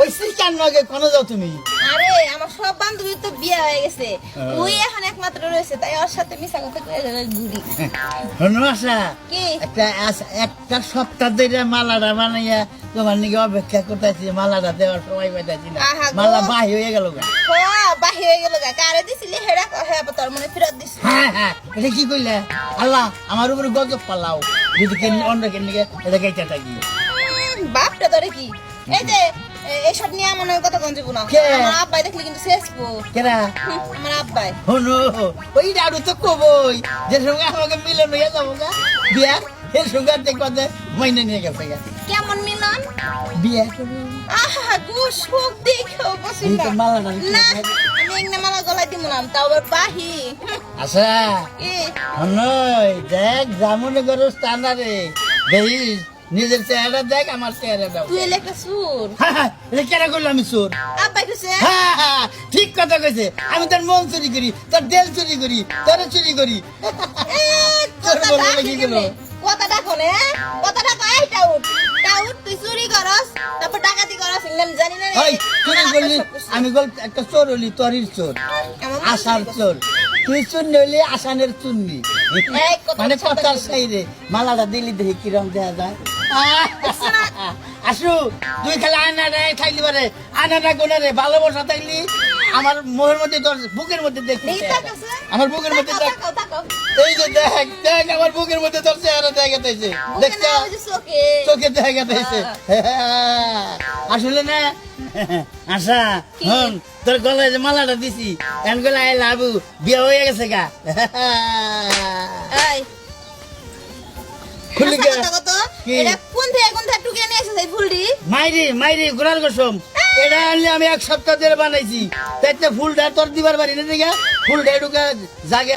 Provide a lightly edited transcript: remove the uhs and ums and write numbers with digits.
ওই সিস্টার নগে কোন যাও তুমি? আরে আমার সব বান্ধবী তো বিয়ে হয়ে গেছে, ওই এখন একমাত্র রয়েছে, তাই ওর সাথে মিশা কথা কয়ে ঘুরি। শোনো আশা, কি একটা সপ্তাহ ধরে মালাটা বানাইয়া তোমার নিকে অপেক্ষা করতেছি, মালাটা দেওয়ার সময় পাইতেছি না, আহা গো। মালা বাহি হয়ে গেল গা। বাহি হয়ে গেল গা, কারে দিছিলি হেডা হ্যাঁ তোর মনে ফেরত দিছি। হ্যাঁ হ্যাঁ, এটা কি কইলে? আল্লাহ আমার উপরে গজব পালাও, যদি কেন অন্য কেন নিকে এটা গাইতে থাকি। বাপটা ধরে কি এই যে এইসব নিয়ে মনে কথা কোন যাবো না, কে? আমার আব্বাই দেখলে কিন্তু শেষবো। কেরা? আমার আব্বাই হনো ওই দাদু তো কবই যে সঙ্গে আমাকে মিলন হয়ে যাবো গা বিয়া, এর সঙ্গে দেখতে মাইনে নিয়ে গেছে গা কেমন মিলন? বিয়া। আহা গো সুখ দেখো বসি এই না তো মালাটা না, আমি একটা মালা গলায় দিব না, তাও আবার বাহি। আচ্ছা কি হনই দেখ জামুনে গরু স্থানারে দেখিস নিজের চেহারা দেখ, আমার চেহারা দাও। তুই এলে একটা সুর, এটা কেন করলো আমি চোর? আব্বাই কইছে ঠিক কথা কইছে, আমি তোর মন চুরি করি, তোর দেল চুরি করি, তোর চুরি করি। চোর কথা বলবো ডাকে কি গেল? কেমনে? কথা ডাকো নে, কথা ডাকো এই টাউট টাউট, তুই চুরি করস তারপর ডাকাতি করস, ইংলাম জানি না রে। ওই চুরি করলি, আমি বল একটা চোর হলি, তোরই চোর, এমন আসার চুরি করছিস? চোর। তুই চুন্নি হলি আসানের চুন্নি, এই কথা মানে সাবধানে কথার বলবি। সাইরে মালাটা দিলি দেখি কিরম দেয়া যায়। আসু তুই খালি আয়নাটা খাইলি পারে, আয়নাটা কোনারে ভালোবাসা থাকলি আমার মোহের মধ্যে তোর বুকের মধ্যে দেখলি, এই তাক আছে? আমার বুকের মধ্যে দেখ, তাকাও, তাকাও। এই যে দেখ দেখ আমার বুকের মধ্যে তোর চেহারা দেখা যাইছে, বুকে দেখছ না, ওই যে চোখে। চোখে দেখা যাইছে। আসলে না আশা কি? হন তোর গলায় যে মালাটা দিছি এন গলা আই লাভু বিয়ে হয়ে গেছে গা। এই, খুলি আচ্ছা, গা কথা কত? কি? এটা কোন থেকে টুকে নিয়ে এসেছে এই ফুলটি? মাইরি মাইরি গোড়াল গোসম, এটা আনলে আমি এক সপ্তাহ ধরে বানাইছি, তাইতে ফুলটা তোর দিবার পারি না, দিঘা ফুলটা ঢুকা জাগে